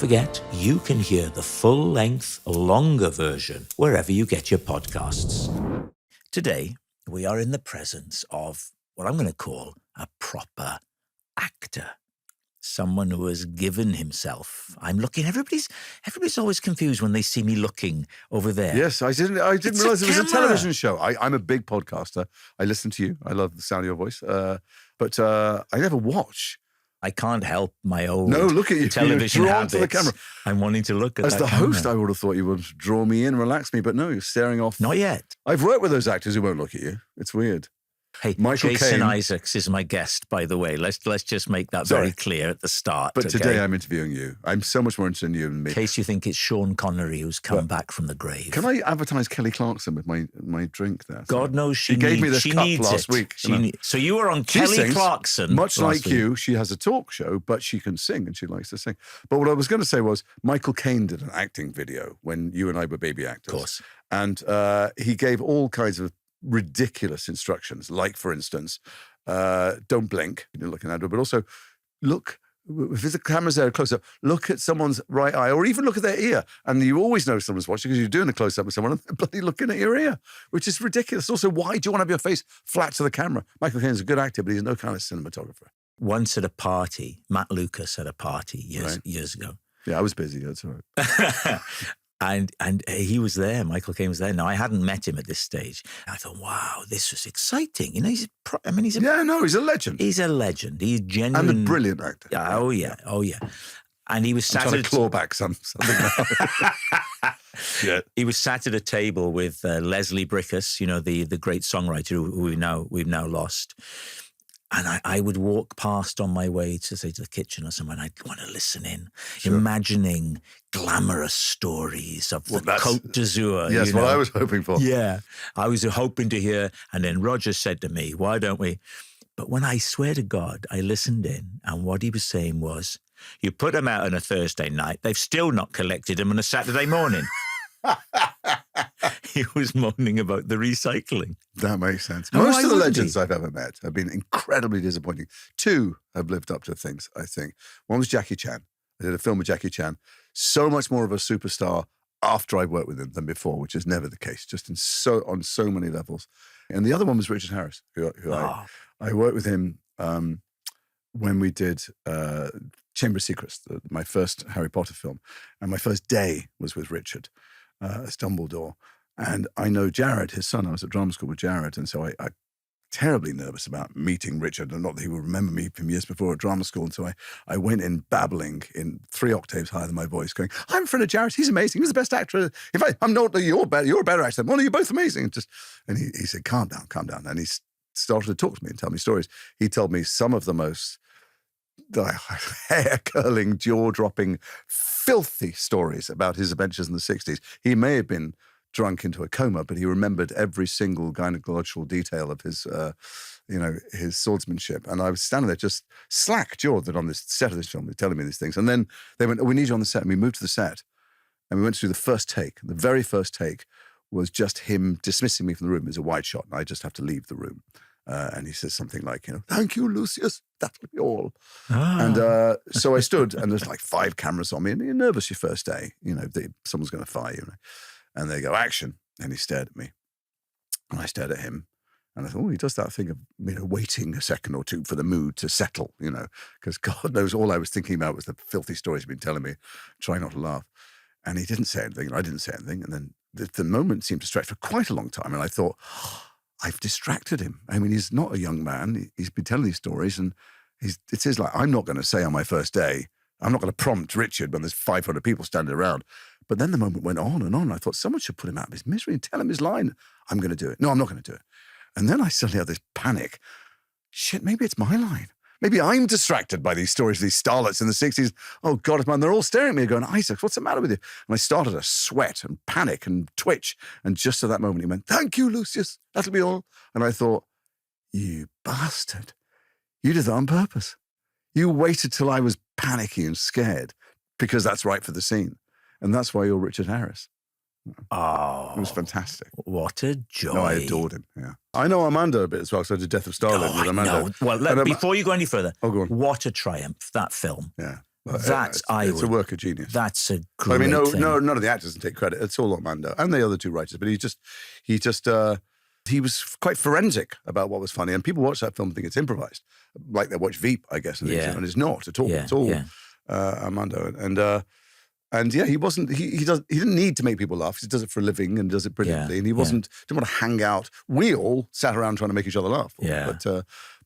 forget, you can hear the full-length, longer version wherever you get your podcasts. Today, we are in the presence of what I'm going to call a proper actor. Someone who has given himself. I'm looking. Everybody's always confused when they see me looking over there. Yes, I didn't realize it was a television show. I'm a big podcaster. I listen to you. I love the sound of your voice. But I never watch. I can't help my own look at you. television You're habits. drawn to the camera. I'm wanting to look at As that the host, camera. I would have thought you would draw me in, relax me, but no, you're staring off. Not yet. I've worked with those actors who won't look at you. It's weird. Hey, Michael Jason Caine. Isaacs is my guest, by the way. Let's just make that very clear at the start. But okay? today I'm interviewing you. I'm so much more interested in you than me. In case you think it's Sean Connery who's come back from the grave. Can I advertise Kelly Clarkson with my drink there? God knows she gave me this cup needs last week. So you were on She Kelly sings, Clarkson. much like week. you, she has a talk show, but she can sing and she likes to sing. But what I was going to say was Michael Caine did an acting video when you and I were baby actors. Of course. And he gave all kinds of ridiculous instructions, like, for instance, don't blink, you're looking at it, but also look, if the camera's there close up, look at someone's right eye or even look at their ear. And you always know someone's watching because you're doing a close-up with someone and they're bloody looking at your ear, which is ridiculous. Also, why do you want to have your face flat to the camera? Michael Caine's a good actor, but he's no kind of cinematographer. Once at a party, Matt Lucas at a party years ago. Yeah, I was busy, that's all right. And he was there, Michael Caine was there. Now, I hadn't met him at this stage. I thought, wow, this was exciting. You know, he's a legend. He's a legend. He's genuine. And a brilliant actor. Oh, yeah. And he was sat trying to claw back something now. Yeah. He was sat at a table with Leslie Brickus, you know, the great songwriter who we've now lost. And I would walk past on my way to, say, to the kitchen or somewhere, and I'd want to listen in, imagining glamorous stories of the Côte d'Azur. Yes, what I was hoping for. Yeah, I was hoping to hear. And then Roger said to me, why don't we? But when I swear to God, I listened in, and what he was saying was, you put them out on a Thursday night, they've still not collected them on a Saturday morning. He was moaning about the recycling. That makes sense. Most of the legends I've ever met have been incredibly disappointing. Two have lived up to things, I think. One was Jackie Chan. I did a film with Jackie Chan. So much more of a superstar after I worked with him than before, which is never the case, just on so many levels. And the other one was Richard Harris, who I worked with him when we did Chamber of Secrets, my first Harry Potter film. And my first day was with Richard as Dumbledore. And I know Jared, his son. I was at drama school with Jared. And so I'm terribly nervous about meeting Richard. And not that he would remember me from years before at drama school. And so I went in babbling in 3 octaves higher than my voice, going, I'm a friend of Jared's. He's amazing. He's the best actor. In fact, I'm not, you're a better actor. Well, you're both amazing. And he said, calm down. And he started to talk to me and tell me stories. He told me some of the most hair-curling, jaw-dropping, filthy stories about his adventures in the 60s. He may have been drunk into a coma, but he remembered every single gynecological detail of his, his swordsmanship. And I was standing there just slack-jawed that on this set of this film, they're telling me these things. And then they went, we need you on the set. And we moved to the set, and we went to do the first take. The very first take was just him dismissing me from the room. It was a wide shot, and I just have to leave the room. And he says something like, thank you, Lucius, that'll be all. And so I stood, and there's like 5 cameras on me, and you're nervous your first day, someone's going to fire you. And they go, action. And he stared at me. And I stared at him. And I thought, he does that thing of, waiting a second or two for the mood to settle, because God knows all I was thinking about was the filthy stories he'd been telling me, trying not to laugh. And he didn't say anything, and I didn't say anything. And then the moment seemed to stretch for quite a long time. And I thought, I've distracted him. I mean, he's not a young man. He's been telling these stories, and it is like, I'm not going to say on my first day, I'm not going to prompt Richard when there's 500 people standing around. But then the moment went on and on. I thought someone should put him out of his misery and tell him his line. I'm going to do it. No, I'm not going to do it. And then I suddenly had this panic. Shit, maybe it's my line. Maybe I'm distracted by these stories of these starlets in the 60s. Oh, God, man, they're all staring at me going, Isaac, what's the matter with you? And I started to sweat and panic and twitch. And just at that moment, he went, thank you, Lucius. That'll be all. And I thought, you bastard. You did that on purpose. You waited till I was panicky and scared because that's right for the scene. And that's why you're Richard Harris. Oh. It was fantastic. What a joy. No, I adored him, yeah. I know Armando a bit as well, so I did Death of Stalin with Armando. Well, before you go any further, go on. What a triumph, that film. Yeah. It's a work of genius. That's a great I mean, thing. none of the actors can take credit. It's all Armando and the other two writers. But he was quite forensic about what was funny. And people watch that film and think it's improvised, like they watch Veep, I guess, and it's not at all. It's all Armando. And yeah, he didn't need to make people laugh. He does it for a living and does it brilliantly. And he didn't want to hang out. We all sat around trying to make each other laugh.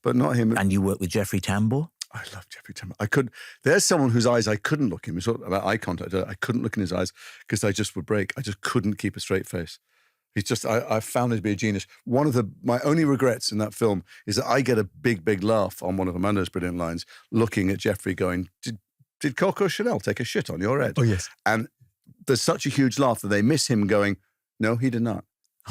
But not him. And you worked with Jeffrey Tambor? I love Jeffrey Tambor. There's someone whose eyes I couldn't look in. We talked about eye contact. I couldn't look in his eyes because I just would break. I just couldn't keep a straight face. He's just, I found him to be a genius. One of my only regrets in that film is that I get a big laugh on one of Amando's brilliant lines, looking at Jeffrey going, did Coco Chanel take a shit on your head? Oh, yes. And there's such a huge laugh that they miss him going, no, he did not.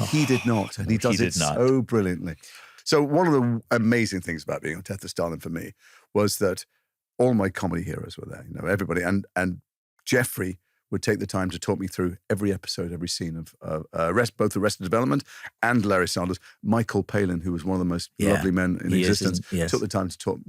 He did not. And he does it so brilliantly. So one of the amazing things about being on Death of Stalin for me was that all my comedy heroes were there, everybody. And Jeffrey would take the time to talk me through every episode, every scene of both Arrested Development and Larry Sanders. Michael Palin, who was one of the most lovely men in existence, took the time to talk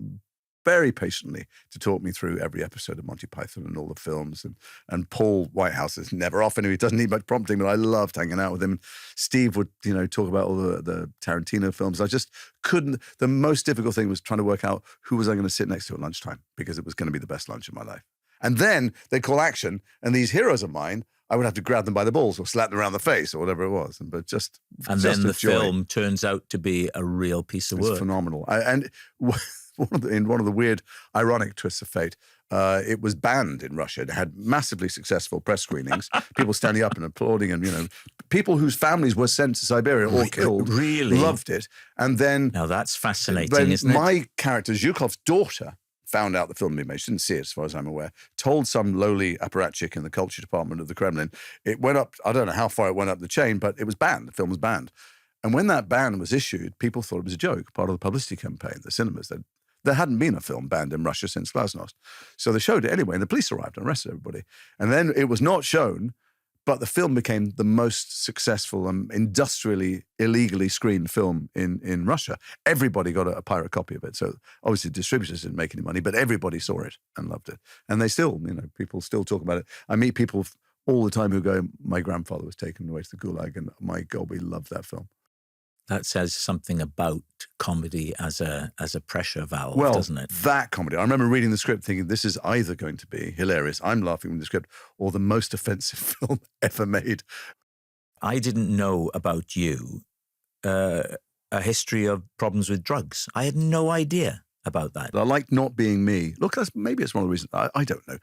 very patiently to talk me through every episode of Monty Python and all the films. And Paul Whitehouse is never off anyway. He doesn't need much prompting, but I loved hanging out with him. Steve would, talk about all the Tarantino films. I just couldn't. The most difficult thing was trying to work out who was I going to sit next to at lunchtime, because it was going to be the best lunch of my life. And then they'd call action, and these heroes of mine, I would have to grab them by the balls or slap them around the face or whatever it was. And then the film turns out to be a real piece of work. It's phenomenal. One of the weird, ironic twists of fate, it was banned in Russia. It had massively successful press screenings, people standing up and applauding, and people whose families were sent to Siberia or killed, really loved it. And then now that's fascinating, isn't it? My character, Zhukov's daughter, found out the film had been made. She didn't see it, as far as I'm aware. Told some lowly apparatchik in the culture department of the Kremlin. It went up, I don't know how far it went up the chain, but it was banned. The film was banned. And when that ban was issued, people thought it was a joke, part of the publicity campaign, the cinemas. There hadn't been a film banned in Russia since Glasnost. So they showed it anyway, and the police arrived and arrested everybody. And then it was not shown, but the film became the most successful and industrially, illegally screened film in Russia. Everybody got a pirate copy of it. So obviously distributors didn't make any money, but everybody saw it and loved it. And they still, people still talk about it. I meet people all the time who go, my grandfather was taken away to the Gulag, and my God, we love that film. That says something about comedy as a pressure valve, doesn't it? That comedy. I remember reading the script thinking, this is either going to be hilarious, I'm laughing with the script, or the most offensive film ever made. I didn't know about you a history of problems with drugs. I had no idea about that. I like not being me. Look, maybe it's one of the reasons. I don't know.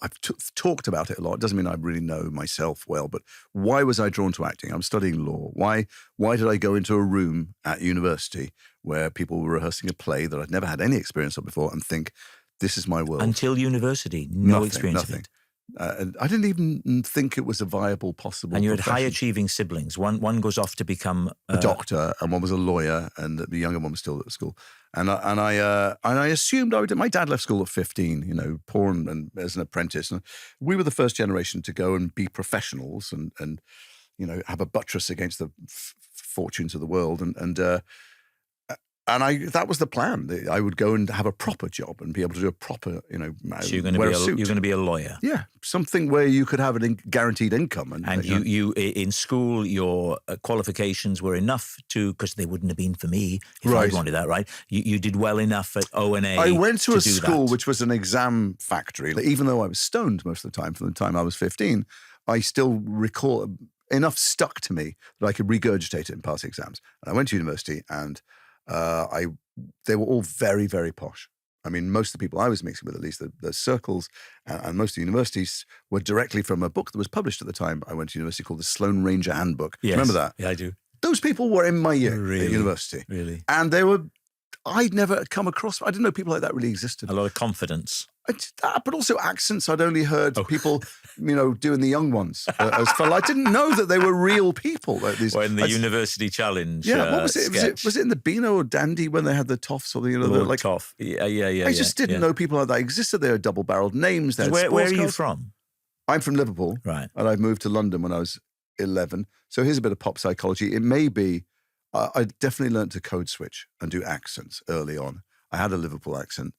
I've talked about it a lot. It doesn't mean I really know myself well, but why was I drawn to acting? I'm studying law. Why did I go into a room at university where people were rehearsing a play that I'd never had any experience of before and think, this is my world? Until university, no experience of it. And I didn't even think it was a viable, possible And you had profession. high-achieving siblings. One goes off to become a doctor, and one was a lawyer, and the younger one was still at school. And I assumed I would. My dad left school at 15, poor and as an apprentice. And we were the first generation to go and be professionals and have a buttress against the fortunes of the world. And that was the plan. I would go and have a proper job and be able to do a proper, So you're going to be a lawyer. Yeah, something where you could have a guaranteed income. And you in school, your qualifications were enough because they wouldn't have been for me if I wanted that, right? You did well enough at O&A. I went to a school which was an exam factory. Even though I was stoned most of the time, from the time I was 15, I still recall enough stuck to me that I could regurgitate it and pass exams. And I went to university and they were all very, very posh. I mean, most of the people I was mixing with, at least the circles and most of the universities, were directly from a book that was published at the time I went to university called the Sloane Ranger Handbook. Yes. Remember that? Yeah, I do. Those people were in my year at university. Really? And I'd never come across, I didn't know people like that really existed. A lot of confidence. But also accents. I'd only heard people, doing the young ones as fun. I didn't know that they were real people. Like these. Well, in the University Challenge. Yeah, what was it? Was it in the Beano or Dandy when they had the toffs or the toff? Yeah. I just didn't know people like that existed. They had double-barreled names. Where are you from? I'm from Liverpool, right? And I moved to London when I was 11. So here's a bit of pop psychology. It may be. I definitely learned to code switch and do accents early on. I had a Liverpool accent.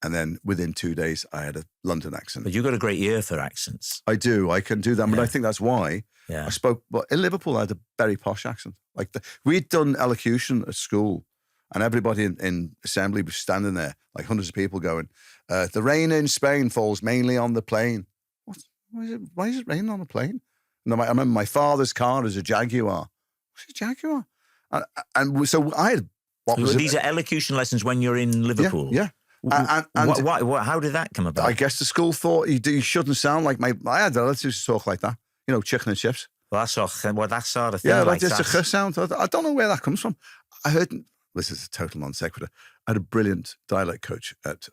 And then within 2 days, I had a London accent. But you've got a great ear for accents. I do. I can do that. But I think that's why I spoke. Well, in Liverpool, I had a very posh accent. We'd done elocution at school, and everybody in assembly was standing there, like hundreds of people going, the rain in Spain falls mainly on the plain. What? Why is it raining on a plane? And I remember my father's car is a Jaguar. What's a Jaguar? And so I had... These are elocution lessons when you're in Liverpool? Yeah. And how did that come about? I guess the school thought you shouldn't sound like I had relatives who talk like that. You know, chicken and chips. Well, that sort of thing. Yeah, just a ch sound. I don't know where that comes from. I heard... This is a total non sequitur. I had a brilliant dialect coach at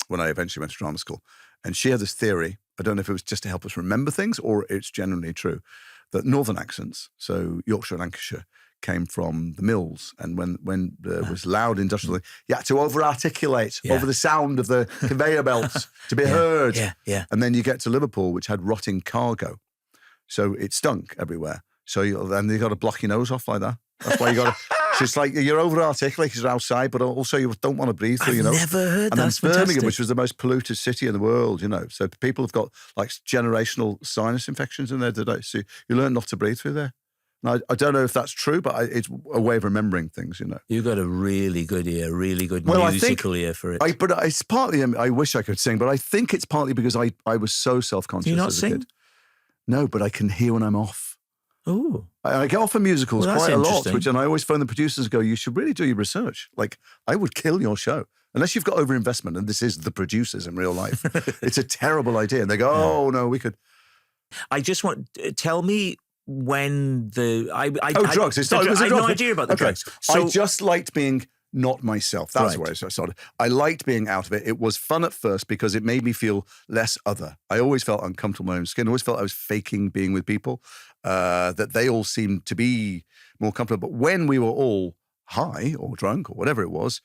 when I eventually went to drama school. And she had this theory, I don't know if it was just to help us remember things or it's genuinely true, that northern accents, so Yorkshire and Lancashire, came from the mills. And when there was loud industrial, you had to over-articulate over the sound of the conveyor belts to be heard. Yeah. And then you get to Liverpool, which had rotting cargo. So it stunk everywhere. So then you got to block your nose off like that. That's why you got to... So it's like you're over-articulated because you're outside, but also you don't want to breathe through, I've never heard that. And then Birmingham, which was the most polluted city in the world, you know. So people have got like generational sinus infections in there today. So you learn not to breathe through there. And I don't know if that's true, but it's a way of remembering things, you know. You've got a really good ear, really good musical ear for it. But it's partly, I wish I could sing, but I think it's partly because I was so self-conscious as a kid. No, but I can hear when I'm off. Oh, I get off of musicals quite a lot, and I always phone the producers and go, you should really do your research. Like, I would kill your show. Unless you've got overinvestment, and this is the producers in real life. It's a terrible idea. And they go, oh, no, we could. I just want, tell me when drugs. I had no idea about the drugs. So, I just liked being not myself. That's where I started. I liked being out of it. It was fun at first because it made me feel less other. I always felt uncomfortable in my own skin. I always felt I was faking being with people, that they all seemed to be more comfortable. But when we were all high or drunk or whatever it was,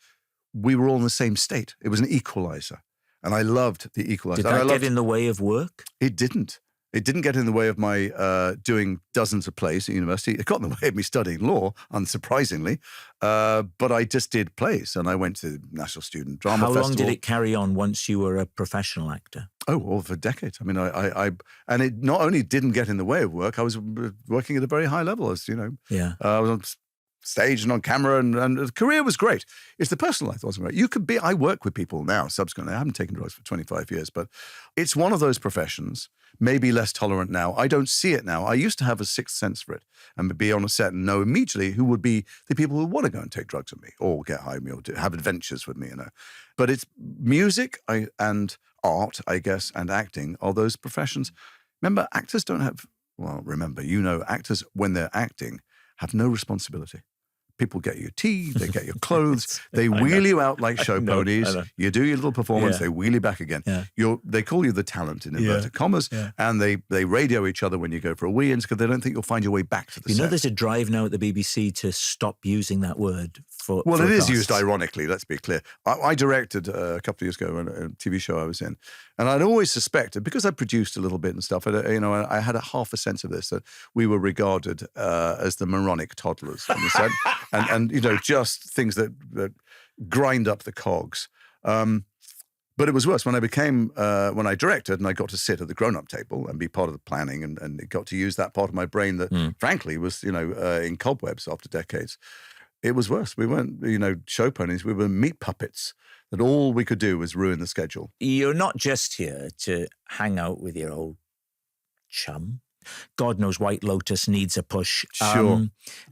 we were all in the same state. It was an equalizer. And I loved the equalizer. Did that get in the way of work? It didn't. It didn't get in the way of my doing dozens of plays at university. It got in the way of me studying law, unsurprisingly. But I just did plays, and I went to National Student Drama Festival. How long did it carry on once you were a professional actor? Oh, for decades. I mean, and it not only didn't get in the way of work, I was working at a very high level, as you know. Yeah. I was on stage and on camera, and the career was great. It's the personal life that wasn't great. I work with people now, subsequently. I haven't taken drugs for 25 years, but it's one of those professions, maybe less tolerant now. I don't see it now. I used to have a sixth sense for it and be on a set and know immediately who would be the people who want to go and take drugs with me or get high with me or have adventures with me, you know. But it's music and art, I guess, and acting are those professions. Remember, actors don't have, actors, when they're acting, have no responsibility. People get your tea, they get your clothes, they wheel you out like show ponies. You do your little performance, they wheel you back again. They call you the talent in inverted commas, and they radio each other when you go for a wee-ins because they don't think you'll find your way back to the set. You know, there's a drive now at the BBC to stop using that word for. Well, it is used ironically. Let's be clear. I directed a couple of years ago a TV show I was in, and I'd always suspected because I produced a little bit and stuff. I had a half a sense of this that we were regarded as the moronic toddlers on the set. And just things that grind up the cogs. But it was worse when I directed and I got to sit at the grown-up table and be part of the planning and got to use that part of my brain that, frankly, was, in cobwebs after decades. It was worse. We weren't, show ponies. We were meat puppets that all we could do was ruin the schedule. You're not just here to hang out with your old chum. God knows White Lotus needs a push. Sure.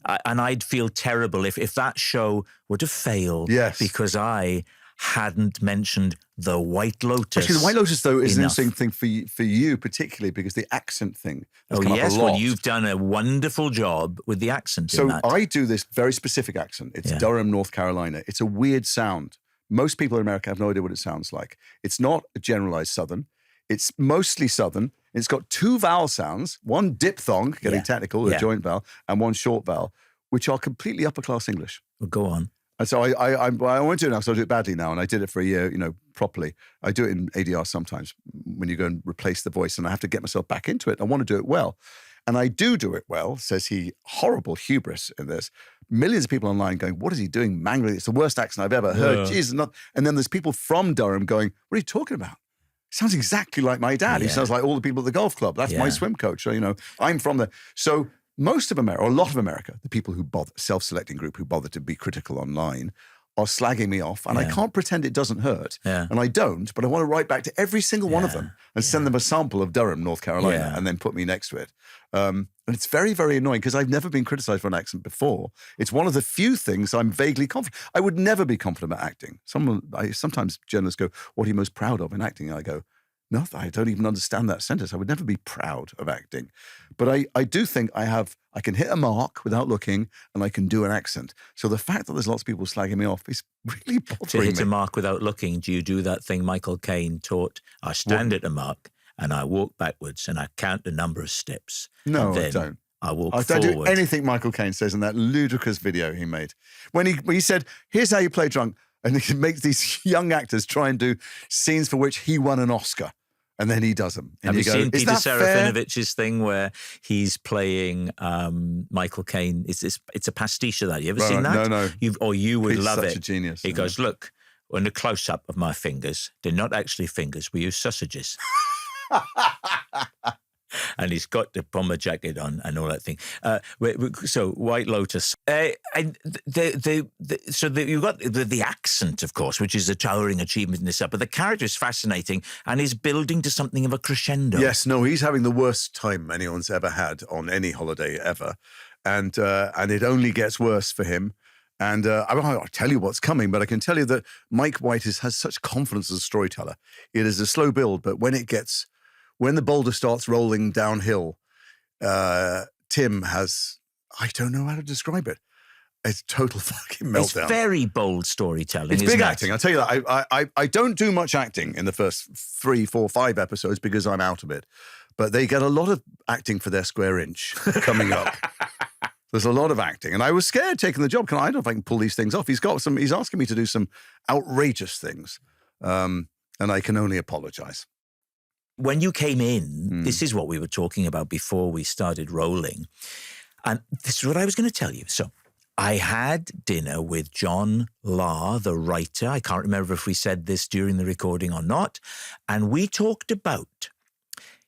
And I'd feel terrible if that show would have failed because I hadn't mentioned the White Lotus. Actually, the White Lotus, though, is an interesting thing for you, particularly because the accent thing has come up a lot. Well, you've done a wonderful job with the accent in that. So I do this very specific accent. It's Durham, North Carolina. It's a weird sound. Most people in America have no idea what it sounds like. It's not a generalized Southern. It's mostly Southern. It's got two vowel sounds, one diphthong, getting technical, a joint vowel, and one short vowel, which are completely upper-class English. Well, go on. And so I won't do it now because I do it badly now, and I did it for a year, properly. I do it in ADR sometimes when you go and replace the voice, and I have to get myself back into it. I want to do it well. And I do it well, says he, horrible hubris in this, millions of people online going, what is he doing mangling? It's the worst accent I've ever heard. Jesus, not. And then there's people from Durham going, what are you talking about? He sounds exactly like my dad. He sounds like all the people at the golf club. That's my swim coach. So, you know, I'm from there. So most of America, or a lot of America, the people who bother, self-selecting group who bother to be critical online, are slagging me off, and I can't pretend it doesn't hurt, and I don't, but I want to write back to every single one of them and send them a sample of Durham, North Carolina, and then put me next to it. And it's very, very annoying because I've never been criticized for an accent before. It's one of the few things I'm vaguely confident. I would never be confident about acting. Sometimes journalists go, what are you most proud of in acting? And I go, nothing. I don't even understand that sentence. I would never be proud of acting. But I do think I can hit a mark without looking, and I can do an accent. So the fact that there's lots of people slagging me off is really bothering me. To hit a mark without looking, do you do that thing Michael Caine taught? I stand at a mark and I walk backwards and I count the number of steps. No, I don't. I walk I forward. don't do anything Michael Caine says in that ludicrous video he made. When he said, here's how you play drunk, and he makes these young actors try and do scenes for which he won an Oscar. And then he does them. And Have you seen Peter fair? Serafinovich's thing where he's playing Michael Caine? It's a pastiche of that. You ever seen that? No. You would He's love such it. a genius. He goes, look, on the close-up of my fingers, they're not actually fingers. We use sausages. And he's got the bomber jacket on and all that thing. So White Lotus. So you've got the accent, of course, which is a towering achievement in itself. But the character is fascinating and is building to something of a crescendo. Yes, no, he's having the worst time anyone's ever had on any holiday ever. And it only gets worse for him. And I'll tell you what's coming, but I can tell you that Mike White has such confidence as a storyteller. It is a slow build, but when the boulder starts rolling downhill, Tim has, I don't know how to describe it. It's total fucking meltdown. It's very bold storytelling. It's big acting. I'll tell you that. I don't do much acting in the first 3, 4, 5 episodes because I'm out of it. But they get a lot of acting for their square inch coming up. There's a lot of acting. And I was scared taking the job. I don't know if I can pull these things off. He's asking me to do some outrageous things. And I can only apologize. When you came in, this is what we were talking about before we started rolling. And this is what I was going to tell you. So I had dinner with John Lahr, the writer. I can't remember if we said this during the recording or not. And we talked about,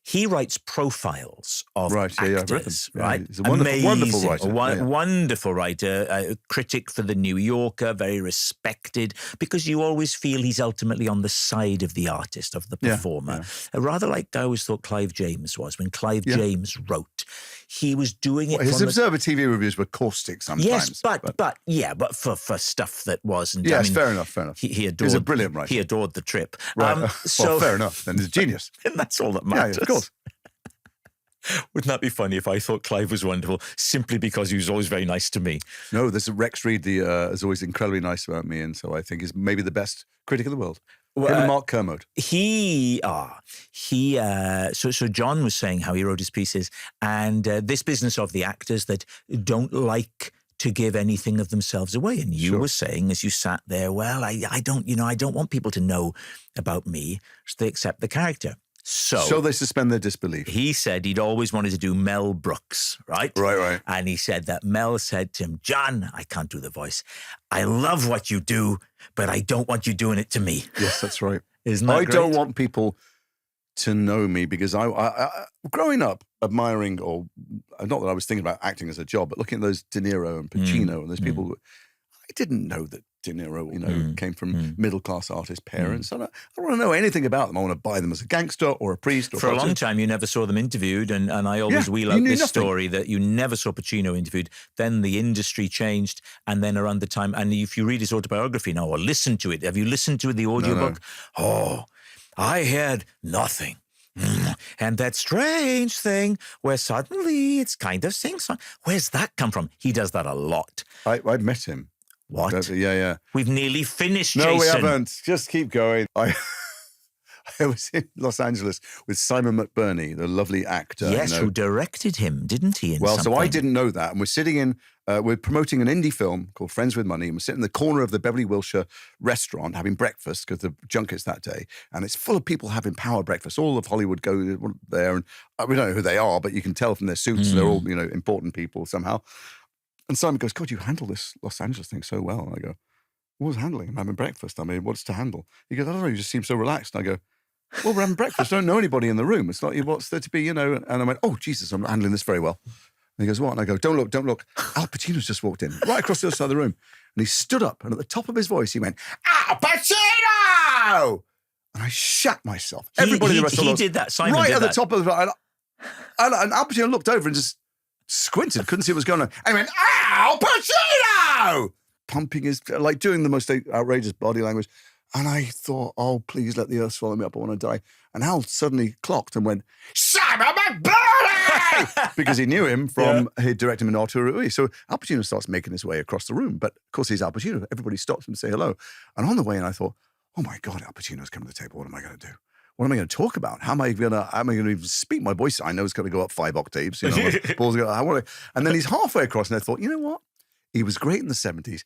he writes profiles of actors, right? He's a wonderful writer. Wonderful writer, a critic for The New Yorker, very respected, because you always feel he's ultimately on the side of the artist, of the performer. Rather like I always thought Clive James was. When Clive James wrote, he was doing it his Observer TV reviews were caustic sometimes. Yes, but for stuff that wasn't. Yes, fair enough. He adored, he's a brilliant writer. He adored The Trip. Right. So fair enough. Then he's a genius. And that's all that matters. Yeah, of course. Wouldn't that be funny if I thought Clive was wonderful simply because he was always very nice to me? No, there's Rex Reed is always incredibly nice about me, and so I think he's maybe the best critic in the world. Him and Mark Kermode. So John was saying how he wrote his pieces, and this business of the actors that don't like to give anything of themselves away. And you were saying as you sat there, well, I don't want people to know about me, so they accept the character. So they suspend their disbelief. He said he'd always wanted to do Mel Brooks, right? Right. And he said that Mel said to him, John, I can't do the voice. I love what you do, but I don't want you doing it to me. Yes, that's right. Isn't that great? Don't want people to know me because I growing up admiring, or not that I was thinking about acting as a job, but looking at those De Niro and Pacino and those people, I didn't know that De Niro, came from middle-class artist parents. I don't want to know anything about them. I want to buy them as a gangster or a priest. Or for a long time, you never saw them interviewed, and I always wheel out this story that you never saw Pacino interviewed. Then the industry changed, and then around the time, and if you read his autobiography now or listen to it, have you listened to the audiobook? No. Oh, I heard nothing. And that strange thing where suddenly it's kind of sing-song. Where's that come from? He does that a lot. I've met him. What? Yeah. We've nearly finished, Jason. No, we haven't. Just keep going. I was in Los Angeles with Simon McBurney, the lovely actor. Yes, who directed him, didn't he? So I didn't know that. And we're sitting in, we're promoting an indie film called Friends with Money. And we're sitting in the corner of the Beverly Wilshire restaurant having breakfast because the junket's that day. And it's full of people having power breakfast. All of Hollywood go there. And we don't know who they are, but you can tell from their suits they're all, important people somehow. And Simon goes, God, you handle this Los Angeles thing so well. And I go, what was handling? I'm having breakfast. I mean, what's to handle? He goes, I don't know, you just seem so relaxed. And I go, well, we're having breakfast. I don't know anybody in the room. It's not, what's there to be, And I went, oh, Jesus, I'm not handling this very well. And he goes, what? And I go, don't look. Al Pacino's just walked in, right across the other side of the room. And he stood up, and at the top of his voice, he went, Al Pacino! And I shat myself. Everybody in the restaurant did that. Simon right did at the that. top of the... And Al Pacino looked over and just squinted, couldn't see what was going on. And he went, Al Pacino! Pumping his, like doing the most outrageous body language. And I thought, oh, please let the earth swallow me up. I want to die. And Al suddenly clocked and went, Simon McBurney! Because he knew him from, he'd directed him in Arturo Ruiz. So Al Pacino starts making his way across the room. But of course, he's Al Pacino. Everybody stops and say hello. And on the way in, I thought, oh my God, Al Pacino's coming to the table. What am I going to do? What am I going to talk about? How am I going to even speak? My voice, I know, is going to go up 5 octaves. And then he's halfway across, and I thought, you know what? He was great in the 70s.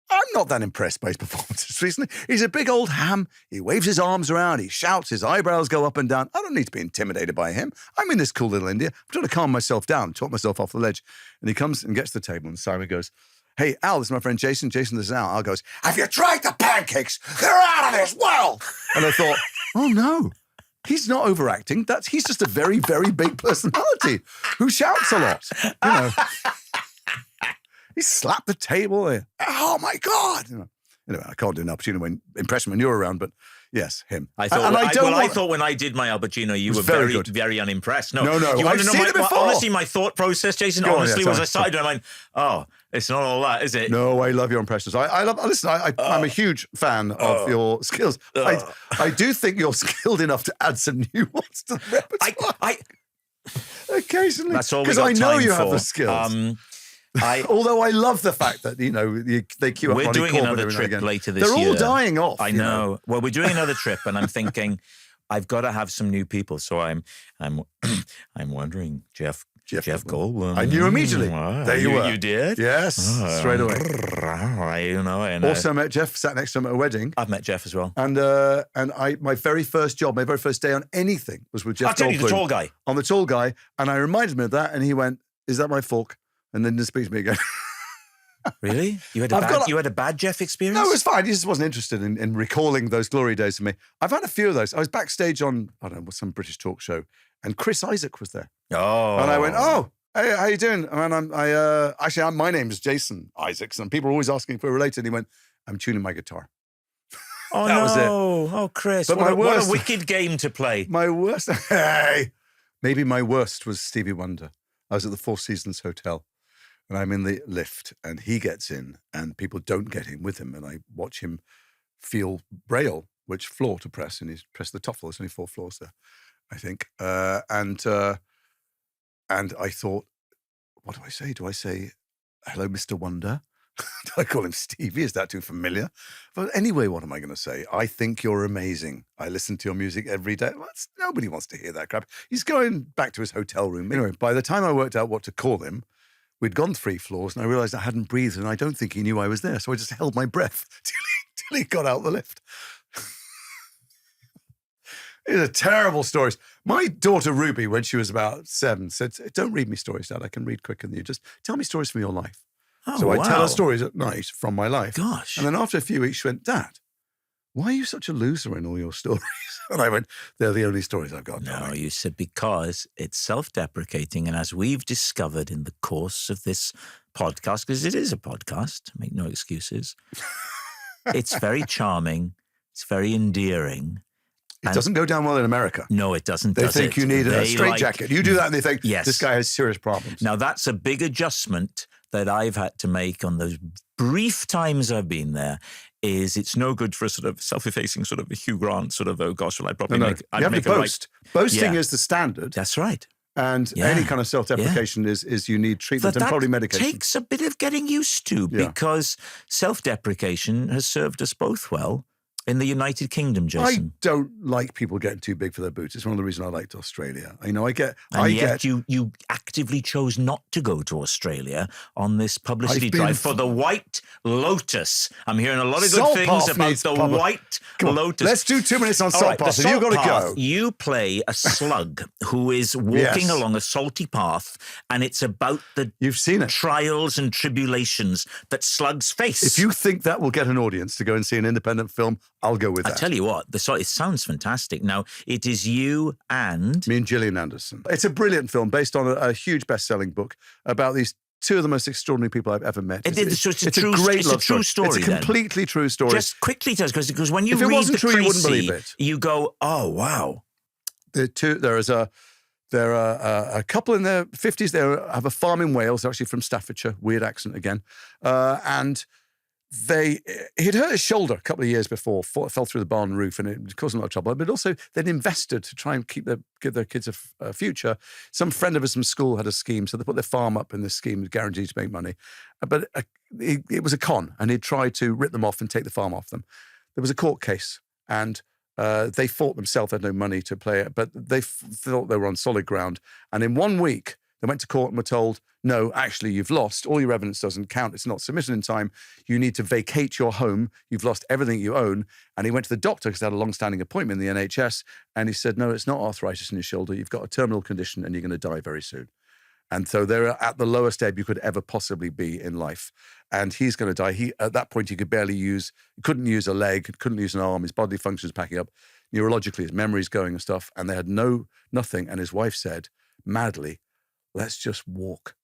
I'm not that impressed by his performances recently. He's a big old ham. He waves his arms around. He shouts. His eyebrows go up and down. I don't need to be intimidated by him. I'm in this cool little India. I'm trying to calm myself down, talk myself off the ledge. And he comes and gets to the table, and Simon goes, hey, Al, this is my friend Jason. Jason, this is Al. Al goes, have you tried the pancakes? They're out of this world. And I thought, oh, no. He's not overacting. He's just a very, very big personality who shouts a lot. He slapped the table. Oh my God! Anyway, I can't do an Al Pacino impression when you're around, but yes, him. I thought when I did my Al Pacino, you were very, very unimpressed. No. You want to know honestly, my thought process, Jason. Honestly, was I started doing, I went, oh, it's not all that, is it? No, I love your impressions. I'm a huge fan of your skills. I do think you're skilled enough to add some new ones to the repertoire. Occasionally, that's all because I know you have the skills. Although I love the fact that, they queue up. We're doing another trip later this year. They're all dying off. I know. Well, we're doing another trip, and I'm thinking I've got to have some new people. So I'm wondering, Jeff Goldblum. I knew immediately. There you were. You did? Yes, straight away. Also met Jeff, sat next to him at a wedding. I've met Jeff as well. And my very first job, my very first day on anything was with Jeff Goldblum. I'll tell you, the tall guy. On the tall guy. And I reminded him of that, and he went, is that my fork? And then didn't speak to me again. Really? You had a bad Jeff experience? No, it was fine. He just wasn't interested in recalling those glory days for me. I've had a few of those. I was backstage on, I don't know, some British talk show, and Chris Isaac was there. Oh. And I went, oh, hey, how you doing? And my name is Jason Isaacs, and people are always asking if we're related. And he went, I'm tuning my guitar. Oh, that was it. Oh, Chris, but what a wicked game to play. My worst, maybe my worst was Stevie Wonder. I was at the Four Seasons Hotel. And I'm in the lift, and he gets in, and people don't get in with him. And I watch him feel Braille, which floor to press, and he's pressed the top floor. There's only 4 floors there, I think. And I thought, what do I say? Do I say, hello, Mr. Wonder? Do I call him Stevie? Is that too familiar? But anyway, what am I going to say? I think you're amazing. I listen to your music every day. Nobody wants to hear that crap. He's going back to his hotel room. Anyway, by the time I worked out what to call him, we'd gone 3 floors, and I realised I hadn't breathed, and I don't think he knew I was there. So I just held my breath till he got out the lift. These are terrible stories. My daughter Ruby, when she was about 7, said, don't read me stories, Dad. I can read quicker than you. Just tell me stories from your life. Oh, so I wow. tell her stories at night from my life. Gosh. And then after a few weeks, she went, Dad, why are you such a loser in all your stories? And I went, they're the only stories I've got. No, you said because it's self-deprecating. And as we've discovered in the course of this podcast, because it is a podcast, make no excuses, it's very charming. It's very endearing. It doesn't go down well in America. No, it doesn't. They think you need a straitjacket. You do that and they think, yes, this guy has serious problems. Now, that's a big adjustment that I've had to make on those brief times I've been there. Is it's no good for a sort of self-effacing sort of a Hugh Grant sort of, oh gosh, well, I'd probably make... You have to boast. Boasting is the standard. That's right. And any kind of self-deprecation is you need treatment and probably medication. It takes a bit of getting used to because self-deprecation has served us both well. In the United Kingdom, I Jason. don't like people getting too big for their boots. It's one of the reasons I liked Australia. You know, You actively chose not to go to Australia on this publicity I've been drive for the White Lotus. I'm hearing a lot of good Salt things Path about needs the public- White Come on, Lotus. let's do 2 minutes on All Salt right, the Path. And you've Salt got to Path, go. You play a slug who is walking Yes. along a salty path, and it's about the You've seen it. trials and tribulations that slugs face. If you think that will get an audience to go and see an independent film, I'll go with I that. tell you what, it sounds fantastic. Now, it is you and... Me and Gillian Anderson. It's a brilliant film based on a huge best-selling book about these two of the most extraordinary people I've ever met. It's a a great it's love a true story. It's a completely true story. Just quickly tell us, because when you If it read wasn't the true, you wouldn't précis, believe it. you go, oh, wow. There are a couple in their 50s. They have a farm in Wales. They're actually from Staffordshire. Weird accent again. And he'd hurt his shoulder a couple of years before, fell through the barn roof, and it caused him a lot of trouble. But also, they'd invested to try and give their kids a future. Some friend of his from school had a scheme, so they put their farm up in this scheme, guaranteed to make money. But it was a con, and he'd tried to rip them off and take the farm off them. There was a court case, and they fought themselves. They had no money to play it, but they thought they were on solid ground. And in 1 week, they went to court and were told, no, actually, you've lost. All your evidence doesn't count. It's not submitted in time. You need to vacate your home. You've lost everything you own. And he went to the doctor because he had a long-standing appointment in the NHS. And he said, no, it's not arthritis in your shoulder. You've got a terminal condition and you're going to die very soon. And so they're at the lowest ebb you could ever possibly be in life. And he's going to die. At that point, he couldn't use a leg, couldn't use an arm. His bodily functions packing up. Neurologically, his memory's going and stuff. And they had nothing. And his wife said, madly, let's just walk.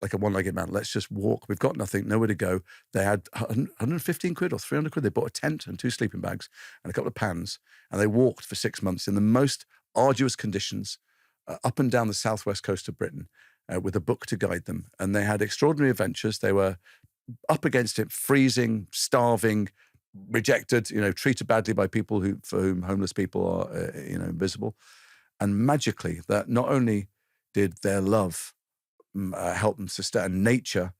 Like a one-legged man, let's just walk. We've got nothing, nowhere to go. They had 115 quid or 300 quid. They bought a tent and 2 sleeping bags and a couple of pans. And they walked for 6 months in the most arduous conditions up and down the southwest coast of Britain with a book to guide them. And they had extraordinary adventures. They were up against it, freezing, starving, rejected, treated badly by people for whom homeless people are, invisible. And magically, that not only did their love help them sustain, nature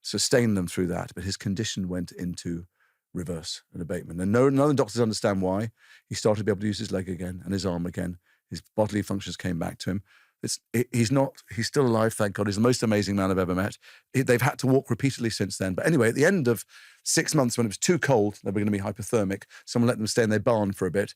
sustained them through that, but his condition went into reverse and abatement. And none of the doctors understand why. He started to be able to use his leg again and his arm again. His bodily functions came back to him. He's still alive, thank God. He's the most amazing man I've ever met. They've had to walk repeatedly since then. But anyway, at the end of 6 months, when it was too cold, they were going to be hypothermic, someone let them stay in their barn for a bit.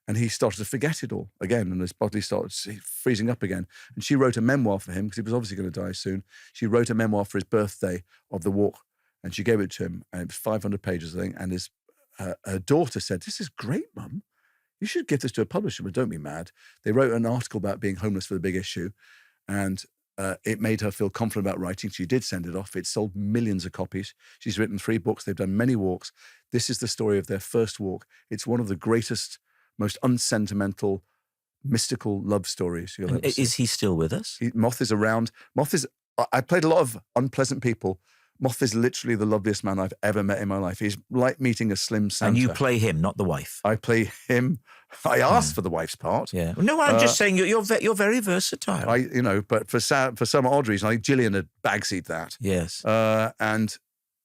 And he started to forget it all again, and his body started freezing up again. And she wrote a memoir for him, because he was obviously going to die soon. She wrote a memoir for his birthday of the walk, and she gave it to him, and it was 500 pages, I think. And her daughter said, this is great, Mum. You should give this to a publisher, but don't be mad. They wrote an article about being homeless for the big issue, and it made her feel confident about writing. She did send it off. It sold millions of copies. She's written 3 books. They've done many walks. This is the story of their first walk. It's one of the greatest, most unsentimental, mystical love stories you'll ever see. Is he still with us? Moth is around. I played a lot of unpleasant people. Moth is literally the loveliest man I've ever met in my life. He's like meeting a slim Santa. And you play him, not the wife. I play him. I asked for the wife's part. Yeah. No, I'm just saying you're very versatile. But for some odd reason, I think Gillian had bagseed that. Yes. And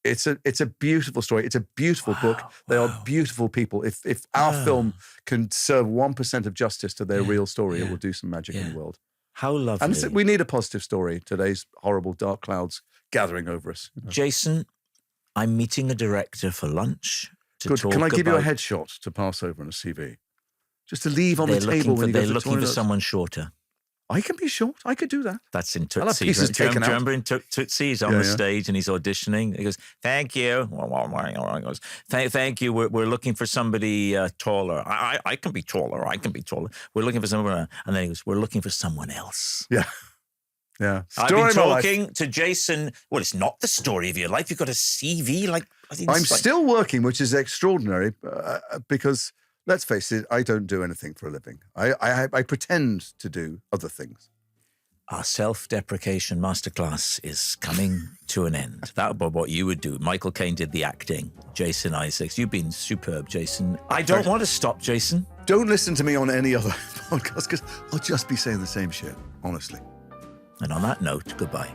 it's a beautiful story. It's a beautiful book. They are beautiful people. If our film can serve 1% of justice to their real story, it will do some magic in the world. How lovely. And we need a positive story. Today's horrible dark clouds gathering over us. Jason, I'm meeting a director for lunch to talk about... Can I give you a headshot to pass over on a CV? Just to leave on the table when you go to the toilet. They're looking for someone shorter. I can be short. I could do that. That's in I'll have Tootsie's. pieces taken out. Remember in Tootsie's on the stage and he's auditioning? He goes, thank you. He goes, thank you. We're looking for somebody taller. I can be taller. I can be taller. We're looking for someone. And then he goes, we're looking for someone else. Yeah. Yeah. I've been talking to Jason. Well, it's not the story of your life. You've got a CV. I'm still working, which is extraordinary because... Let's face it, I don't do anything for a living. I pretend to do other things. Our self-deprecation masterclass is coming to an end. That was what you would do. Michael Caine did the acting. Jason Isaacs. You've been superb, Jason. I don't want to stop, Jason. Don't listen to me on any other podcast because I'll just be saying the same shit, honestly. And on that note, goodbye.